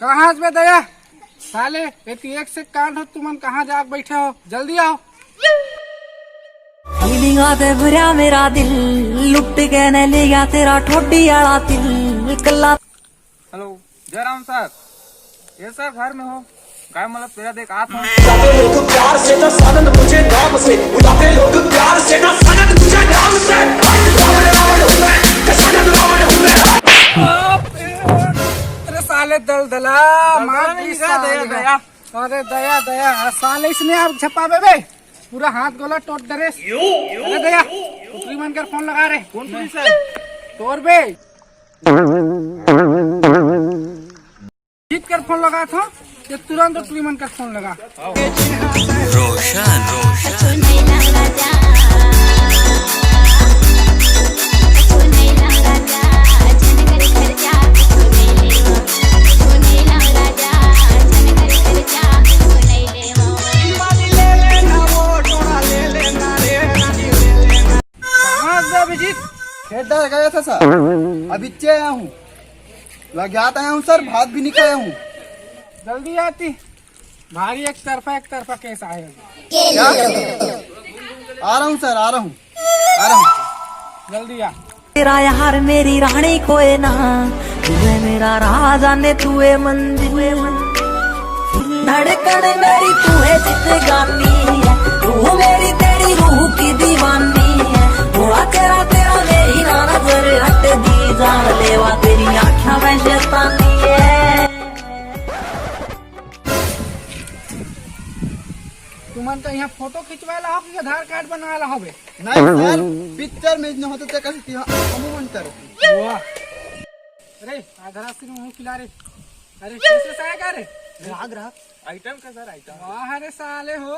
कहाँ बे दया साले एक से कांड हो तुमन कहाँ जाग बैठे हो, जल्दी आओ। फीलिंग आते भरा मेरा दिल लुट के न ले गया तेरा ठोडी आला दिल कल्ला। हेलो जयराम सर, ये सर घर में हो काय मतलब तेरा देख आप हो। लोग प्यार से ना सनद मुझे नाम से बुलाते लोग प्यार से ना सनद मुझे नाम से अरे साले दलदला मार दी साले। दया अरे दया दया साले इसने आप छपावे बे पूरा हाथ गोला टोट दे रे। अरे दया पुत्री मन कर फोन लगा रे। कौन पुलिस सर? तोर बे जीत कर फोन लगा था ये तुरंत पुत्री मन कर फोन लगा। रोशन खेत गया था सर, अभी आया हूँ। लग आया हूँ सर, भात भी नहीं खाया हूँ। जल्दी आती भारी एक तरफा केस आए। क्या आ रहा हूँ सर, आ रहा हूँ। जल्दी आ। तेरा यार मेरी रानी कोई ना तू है मेरा राजा ने तू है मंदिर धड़कन मेरी तू है जिंदगानी है तू मेरी तेरी रूह की दीवानी है थोड़ा तेरा तेरा मेरी ना नजर हट दी जान लेवा तेरी आँखों में शैतानी है। तुमन का यहाँ फोटो खिंचवाला हो कि आधार कार्ड बनवाला हो बे? नहीं सर, पिक्चर में न होते कैसे अमूमन सर। वाह अरे आधार से मुंह खिला रे। अरे कैसे साया का रे ग्राहक आइटम का सर आइटम। वाह अरे साले हो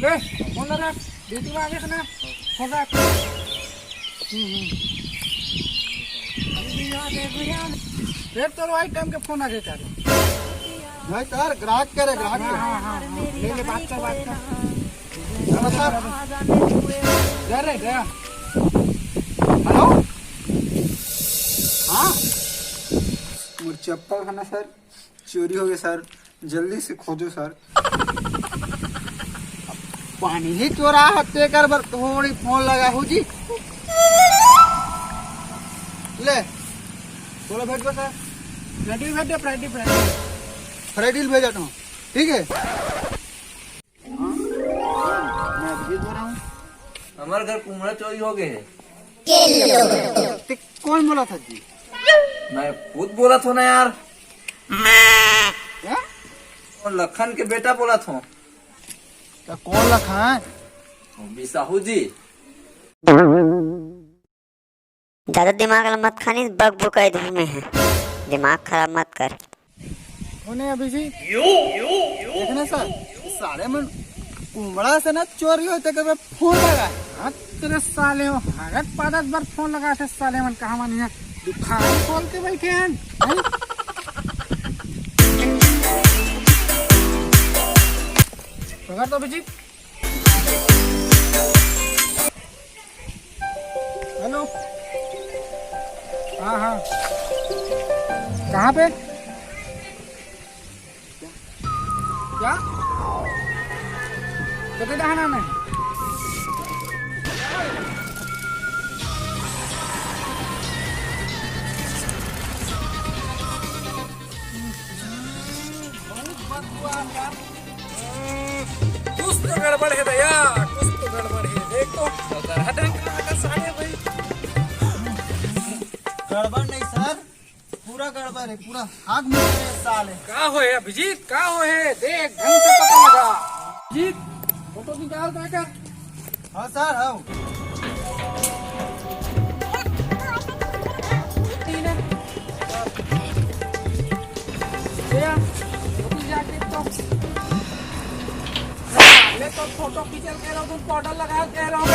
ले फोन लगा ड्यूटी में आगे से ना फोन रख। फिर तो आइटम के फोन आगे कर। नहीं सर, ग्राहक करे ग्राहक करे। हाँ ले ले बात कर नमस्कार जा रे गया। हेलो, हाँ मेरे चप्पल खाना सर चोरी हो गया सर, जल्दी से खोजो सर। पानी ही चोरा हत्ते कर बर थोड़ी फोन लगा हो जी। ले बोलो भेज दो सर। फ्राइडे फ्राइडे भेजा हूँ, ठीक है। हाँ, मैं भेज रहा हूँ। हमारे घर कुमड़ा चोरी हो गए है। ते कौन बोला था जी? मैं खुद बोला था ना यार। क्या? और लखन के बेटा बोला था। क्या कौन लखा है? बिसाहू जी। ज्यादा दिमाग मत खानी, बग बुका इधर में है, दिमाग खराब मत कर। उन्हें अभी जी देखना सर, सारे में कुमड़ा से ना चोरी होते कर फोन लगा। हाँ तेरे साले हो हागत पादत बार फोन लगा थे साले मन कहाँ मन यहाँ दुकान खोल के बैठे हैं। पकड़ तो अभिजीत। हेलो हाँ कहाँ पे क्या कितने दहाना में? कुछ तो गड़बड़ है दया, कुछ तो गड़बड़ है। देख तो साढ़े भाई गड़बड़ नहीं सर, पूरा गड़बड़ है, पूरा आग में साल है। का हो है अभिजीत, का हो है? देख ढंग से पता लगा। अभिजीत फोटो निकाल जाकर। हाँ सर, हाँ तो फोटो खींचल कह रहा हूँ, तुम पाउडर लगा कह रहा हूँ।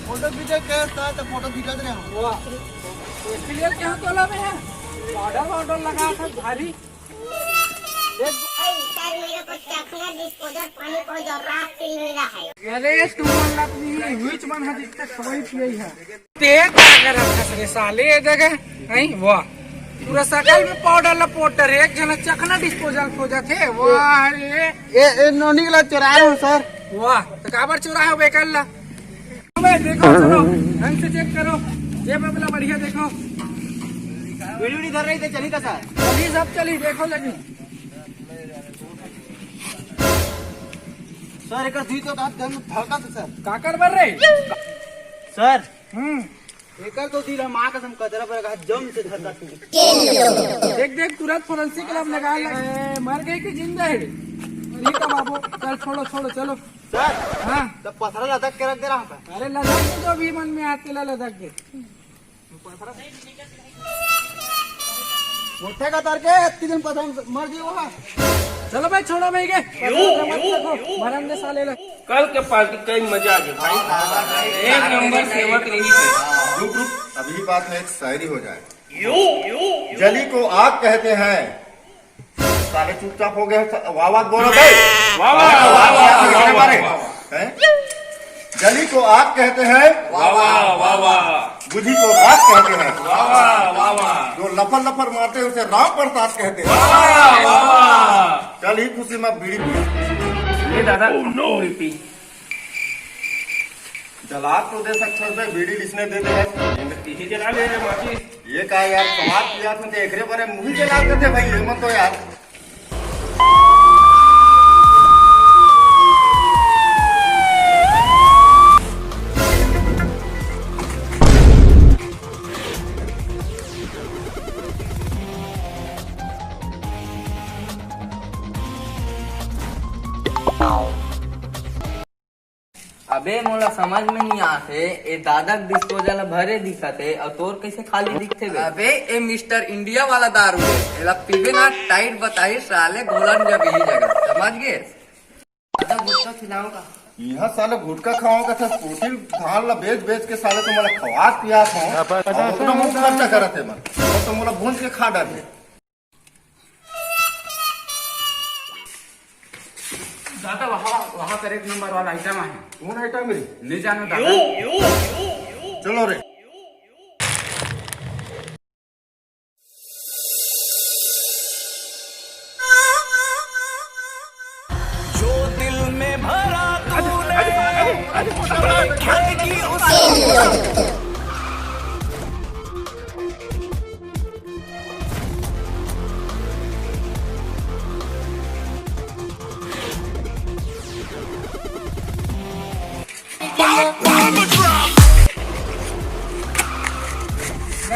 फोटो खींचे कैसा तो फोटो खींच रहे हो। वाह इसलिए क्या तोला में है पाउडर लगा था भारी। अरे तू म्हणला तुम्ही हुईच मन हा दिखता खवाई पियई है ते क्या रखा रे साले ये जगह नहीं वाह पूरा सकल में पाउडर लपोटर एक जना चखना डिस्पोजल खोजा थे वाह अरे ए नोनी के चुराया हूँ सर। वाह तो काबर चुराया हो बेकल्ला भाई देखो चलो ढंग से चेक करो जेब में अपना बढ़िया देखो वीडियो धर रही थे चली का सर। चली सब चली देखो लगी सर एक दुई तो दांत धड़का था सर। काकर बर रहे सर हम्म एक तो दिल माँ कसम कचरा पर जम से धरता थी। देख देख तुरंत फोरेंसिक लैब लगा लगे मर गए कि जिंदा है ठीक है बाबू चल छोड़ो छोड़ो चलो सर हाँ तब पथरा लदक के रख दे रहा हूँ। अरे लदक के जो भी मन में आते ला लदक के मोटे का तार के इतनी दिन पता मर जी वहाँ। चलो भाई छोड़ो भाई के मत रखो भरम दे साले ला कल के पार्टी कई मजा आ गया भाई, एक नंबर सेवक रही थी। रुक रुक अभी बात में एक शायरी हो जाए। जली को आग कहते हैं, साले चुपचाप हो गए, वाह वाह बोलो भाई, वाह वाह वाह वाह वाह वाह हैं? जली को आग कहते हैं, वाह वाह वाह वाह बुद्धि को रात कहते हैं, वाह वाह वाह वाह जो लफर लफर मारते हैं उसे राम प्रसाद कहते हैं। वाह वाह। चल ही खुशी में बीड़ी पी। ये दादा बीड़ी पी। जलाब तो दे सकते हैं, बीड़ी लिखने दे दे। पीछे जला ले रे माची। ये क्या यार समाज की याद में देख रहे बड़े मुंह जलाते थे भाई, ये मत तो यार। अबे मोला समझ में नहीं आते ए दादा डिस्पोजल भरे दिखते और तोर कैसे खाली दिखते बे? अबे ए मिस्टर इंडिया वाला दारू है, एला पीबे ना टाइट बताई साले घोलन जब यही जगह समझ गए। दादा गुस्सा खिलाओ का यहाँ साले गुटका खाओगे था, पोटी धान ला बेच बेच के साले तो मला खवा पिया था, अपना मुंह खर्चा करते मन, तो मला भूंज के खा डाले। दादा वहाँ पर एक नंबर वाला आइटम है, कौन आइटम मेरी नहीं जानो दादा। चलो रे। जो दिल में भरा तूने रखेगी उसे।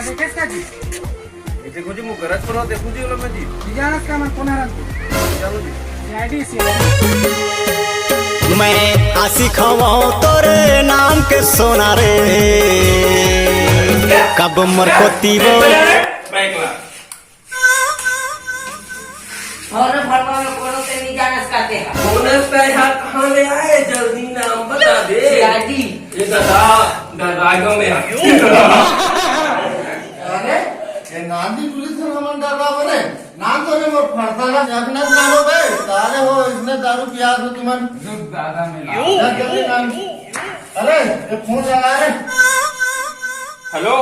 देखेस का जी देखो जी मुझे गरज पड़ा, देखो जी मैं जी डिजानस का मन कोना रंग चलो जी। सीआईडी से मैं आसी खवाऊं तोरे नाम के सोना रे, कब मरकोती वो बैकला और भरवा में कोनो से नहीं जानस करते हैं। बोनस पैसा कहाँ ले आए, जल्दी नाम बता दे। सीआईडी ये दादा दरगाह में ये नांदी पुलिस से हमन डरवा बने, नाम तो नहीं मोर फड़ता ना जगन्नाथ नाम हो गए, सारे हो इसने दारू पिया हो तुमन। दादा में जल्दी नाम। अरे ये फोन लगा रे। हेलो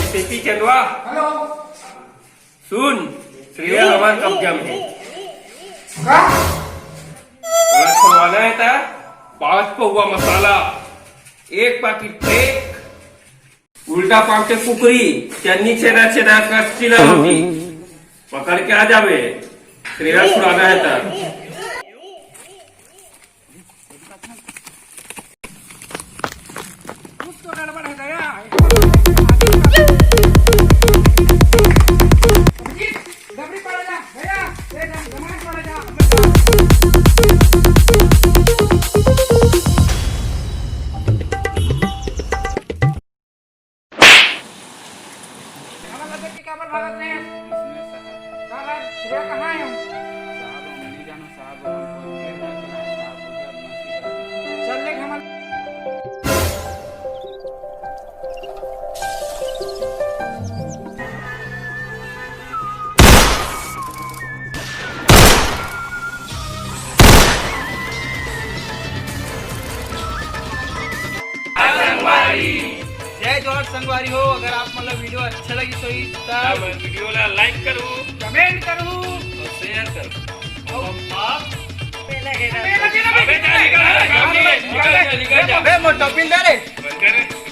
सीपी चंदवा, हेलो सुन श्रेया हमारे कब्जा में है, का बोला छुड़वाना है था 5 पौवा मसाला, 1 पैकेट केक, उल्टा पाव के कुकरी, चन्नी छेदा छेदा कच्ची रोटी पकड़ के आ जावे, श्रेया छुड़ाना है था। कुछ तो गड़बड़ है दया डबरी पड़ेगा भैया ये जमान पड़ेगा हमारा लगे कि काबर भागत नहीं है काबर श्रेया कहाँ है हम नहीं जानो साहब, हमको देर ना चलाए साहब, उधर नसीब। चल ले हमारा जोहार संगवारी हो, अगर आप मतलब वीडियो अच्छा लगी सोई तब वीडियो ला लाइक करू, कमेंट करू और शेयर करू। आप अबे मोटा पिल दे रे बंद कर।